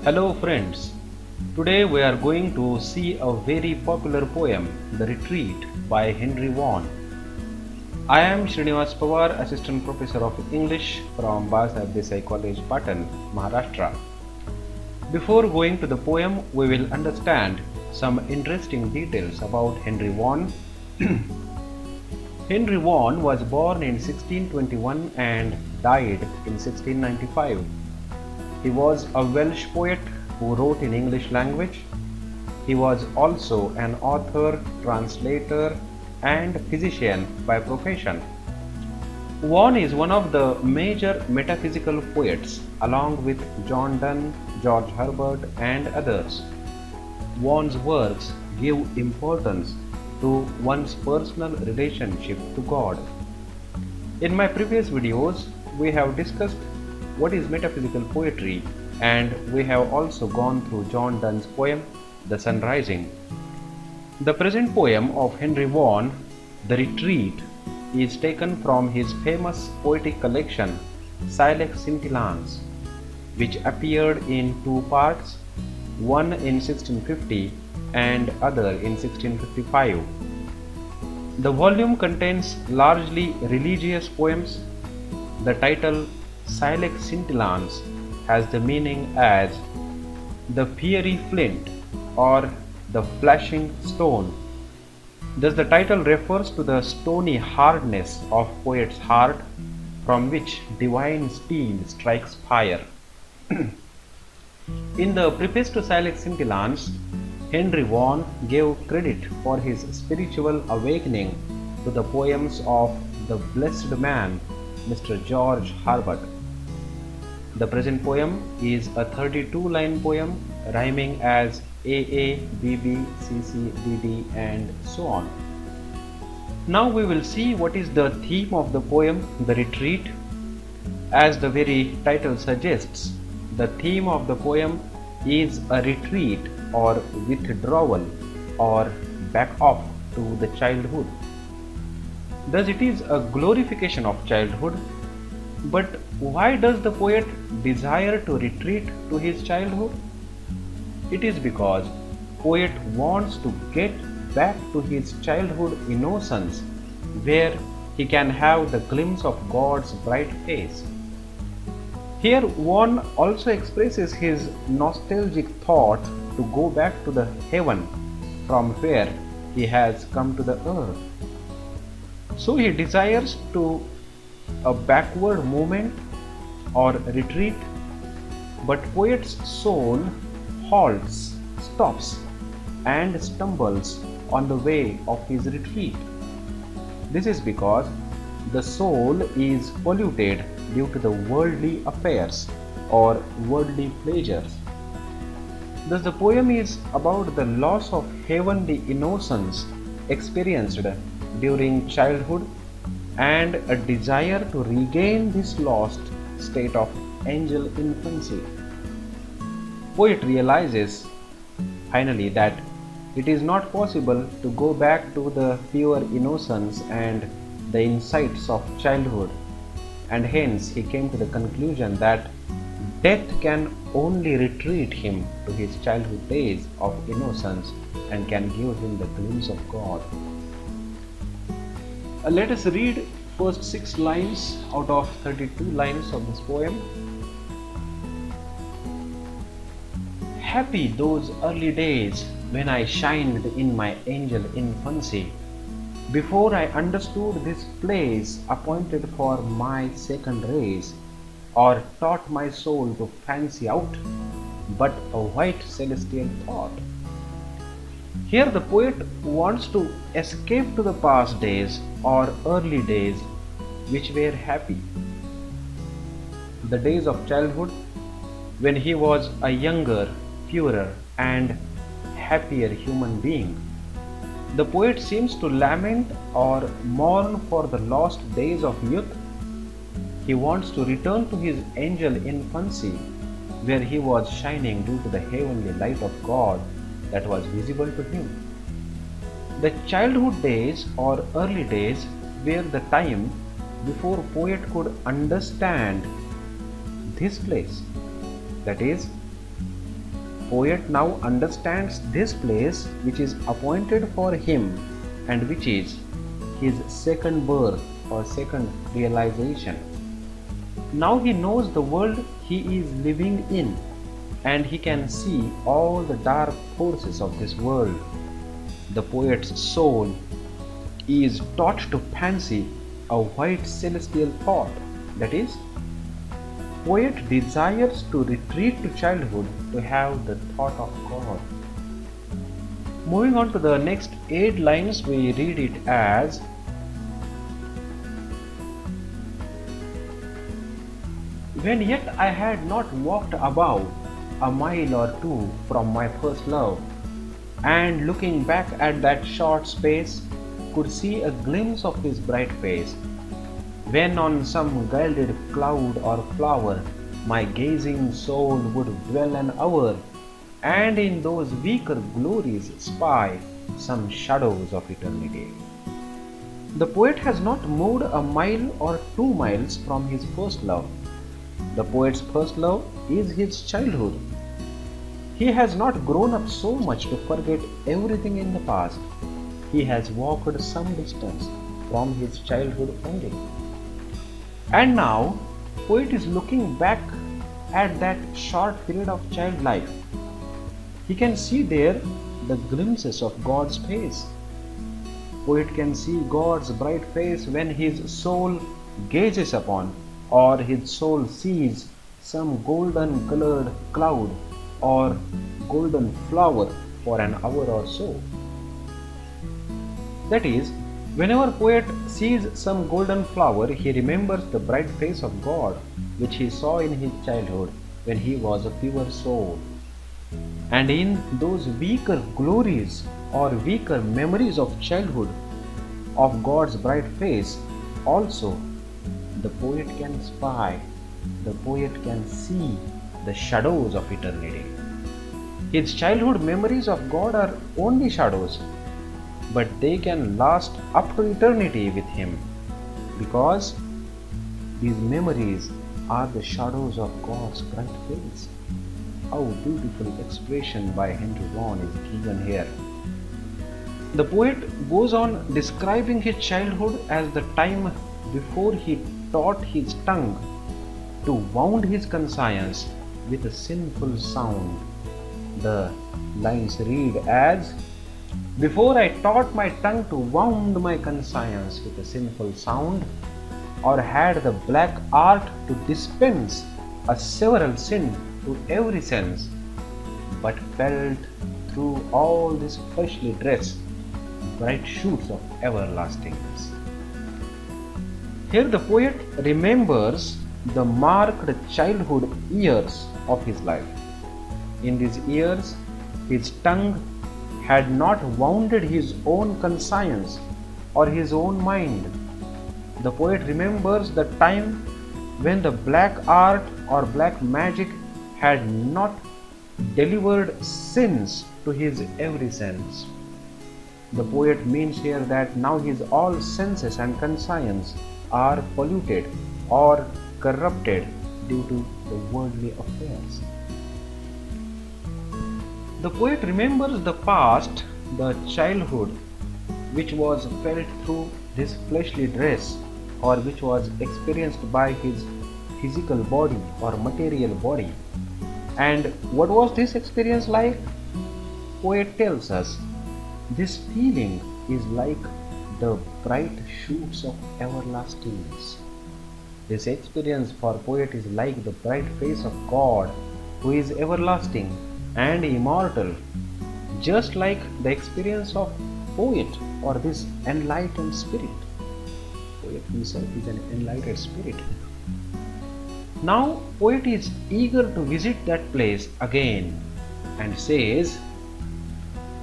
Hello friends, today we are going to see a very popular poem, The Retreat by Henry Vaughan. I am Shrinivas Pawar, Assistant Professor of English from Babasaheb Desai College, Patan, Maharashtra. Before going to the poem, we will understand some interesting details about Henry Vaughan. Henry Vaughan was born in 1621 and died in 1695. He was a Welsh poet who wrote in English language. He was also an author, translator, and physician by profession. Vaughan is one of the major metaphysical poets, along with John Donne, George Herbert, and others. Vaughan's works give importance to one's personal relationship to God. In my previous videos, we have discussed what is metaphysical poetry, and we have also gone through John Donne's poem, The Sun Rising. The present poem of Henry Vaughan, The Retreat, is taken from his famous poetic collection, Silex Scintillans, which appeared in two parts, one in 1650 and other in 1655. The volume contains largely religious poems. The title Silex Scintillans has the meaning as the fiery flint or the flashing stone. Thus the title refers to the stony hardness of poet's heart from which divine steel strikes fire. In the preface to Silex Scintillans, Henry Vaughan gave credit for his spiritual awakening to the poems of the blessed man Mr. George Herbert. The present poem is a 32-line poem rhyming as AA, BB, CC, DD, and so on. Now we will see what is the theme of the poem, The Retreat. As the very title suggests, the theme of the poem is a retreat or withdrawal or back off to the childhood. Thus it is a glorification of childhood. But why does the poet desire to retreat to his childhood? It is because poet wants to get back to his childhood innocence, where he can have the glimpse of God's bright face. Here Vaughan also expresses his nostalgic thought to go back to the heaven from where he has come to the earth. So he desires to a backward movement or retreat, but poet's soul halts, stops, and stumbles on the way of his retreat. This is because the soul is polluted due to the worldly affairs or worldly pleasures. Thus the poem is about the loss of heavenly innocence experienced during childhood and a desire to regain this lost state of angel infancy. Poet realizes finally that it is not possible to go back to the pure innocence and the insights of childhood, and hence he came to the conclusion that death can only retreat him to his childhood days of innocence and can give him the glimpse of God. Let us read first 6 lines out of 32 lines of this poem. Happy those early days when I shined in my angel infancy, before I understood this place appointed for my second race, or taught my soul to fancy out but a white celestial thought. Here the poet wants to escape to the past days or early days which were happy. The days of childhood when he was a younger, purer, and happier human being. The poet seems to lament or mourn for the lost days of youth. He wants to return to his angel infancy, where he was shining due to the heavenly light of God that was visible to him. The childhood days or early days were the time before poet could understand this place, that is, poet now understands this place which is appointed for him and which is his second birth or second realization. Now he knows the world he is living in, and he can see all the dark forces of this world. The poet's soul is taught to fancy a white celestial thought, that is, poet desires to retreat to childhood to have the thought of God. Moving on to the next 8 lines, we read it as, when yet I had not walked above a mile or two from my first love, and looking back at that short space, could see a glimpse of his bright face, when on some gilded cloud or flower my gazing soul would dwell an hour, and in those weaker glories spy some shadows of eternity. The poet has not moved a mile or 2 miles from his first love. The poet's first love is his childhood. He has not grown up so much to forget everything in the past. He has walked some distance from his childhood only. And now, poet is looking back at that short period of child life. He can see there the glimpses of God's face. Poet can see God's bright face when his soul gazes upon, or his soul sees some golden colored cloud or golden flower for an hour or so. That is, whenever poet sees some golden flower, he remembers the bright face of God which he saw in his childhood when he was a pure soul. And in those weaker glories or weaker memories of childhood of God's bright face, also the poet can spy, the poet can see the shadows of eternity. His childhood memories of God are only shadows, but they can last up to eternity with him, because these memories are the shadows of God's bright face. How beautiful expression by Henry Vaughan is given here. The poet goes on describing his childhood as the time before he taught his tongue to wound his conscience with a sinful sound. The lines read as, before I taught my tongue to wound my conscience with a sinful sound, or had the black art to dispense a several sin to every sense, but felt through all this fleshly dress bright shoots of everlastings. Here the poet remembers the marked childhood years of his life. In these years, his tongue had not wounded his own conscience or his own mind. The poet remembers the time when the black art or black magic had not delivered sins to his every sense. The poet means here that now his all senses and conscience are polluted or corrupted due to the worldly affairs. The poet remembers the past, the childhood, which was felt through this fleshly dress, or which was experienced by his physical body or material body. And what was this experience like? Poet tells us, this feeling is like the bright shoots of everlastings. This experience for poet is like the bright face of God, who is everlasting and immortal, just like the experience of poet or this enlightened spirit. Poet himself is an enlightened spirit. Now poet is eager to visit that place again and says,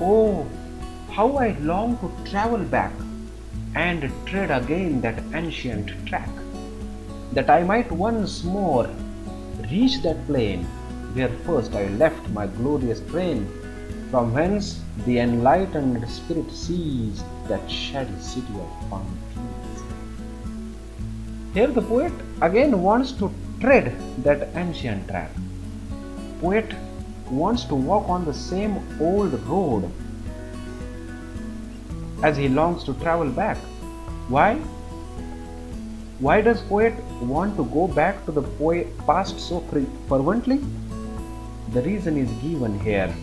oh, how I long to travel back and tread again that ancient track, that I might once more reach that plain where first I left my glorious train, from whence the enlightened spirit sees that shady city of palm trees. Here the poet again wants to tread that ancient track. Poet wants to walk on the same old road as he longs to travel back. Why? Why does poet want to go back to the past so fervently? The reason is given here,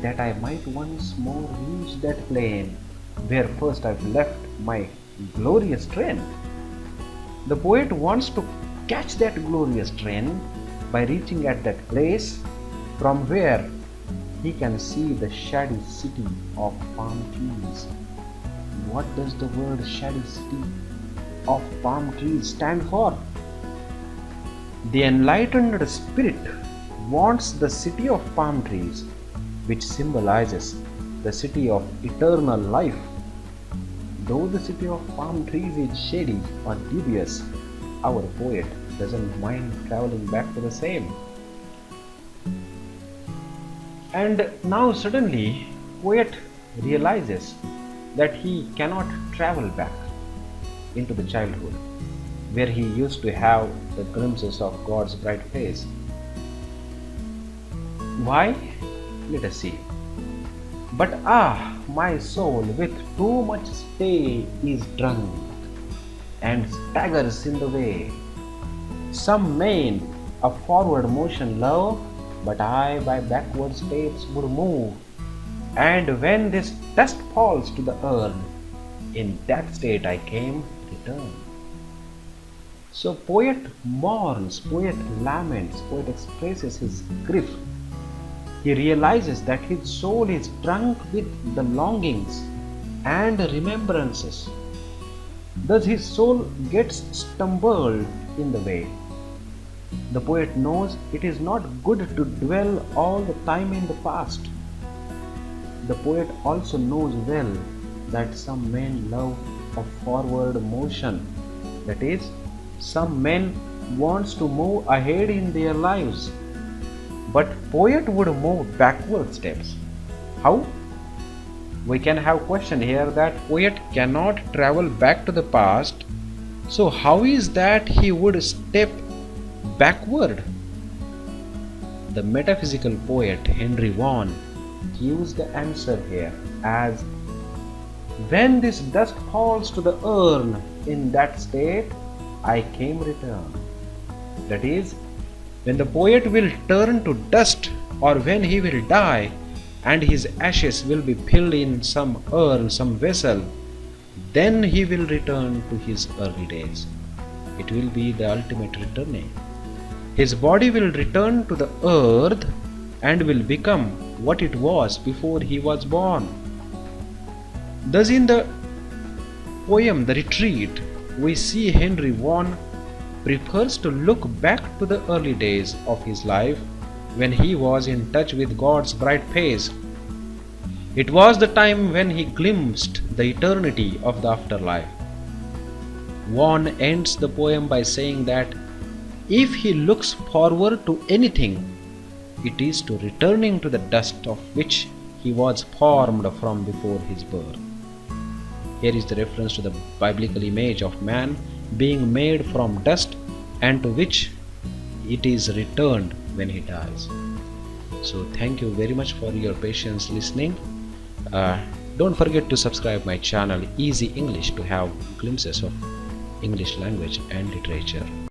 that I might once more reach that plain where first I've left my glorious train. The poet wants to catch that glorious train by reaching at that place from where he can see the shady city of palm trees. What does the word shady city of palm trees stand for? The enlightened spirit wants the city of palm trees, which symbolizes the city of eternal life. Though the city of palm trees is shady or dubious, our poet doesn't mind traveling back to the same. And now suddenly, poet realizes that he cannot travel back into the childhood where he used to have the glimpses of God's bright face. Why? Let us see. But my soul with too much stay is drunk and staggers in the way. Some men a forward motion love, but I by backward steps would move. And when this dust falls to the earth, in that state I came, return. So poet mourns, poet laments, poet expresses his grief. He realizes that his soul is drunk with the longings and remembrances. Thus his soul gets stumbled in the way. The poet knows it is not good to dwell all the time in the past. The poet also knows well that some men love a forward motion. That is, some men wants to move ahead in their lives. But poet would move backward steps. How? We can have question here that poet cannot travel back to the past. So how is that he would step backward? The metaphysical poet Henry Vaughan gives the answer here as, when this dust falls to the urn, in that state I came return. That is, when the poet will turn to dust, or when he will die and his ashes will be filled in some urn, some vessel, then he will return to his early days. It will be the ultimate returning. His body will return to the earth and will become what it was before he was born. Thus in the poem The Retreat, we see Henry Vaughan prefers to look back to the early days of his life when he was in touch with God's bright face. It was the time when he glimpsed the eternity of the afterlife. Vaughan ends the poem by saying that if he looks forward to anything, it is to returning to the dust of which he was formed from before his birth. Here is the reference to the biblical image of man being made from dust and to which it is returned when he dies. So thank you very much for your patience listening. Don't forget to subscribe my channel Easy English to have glimpses of English language and literature.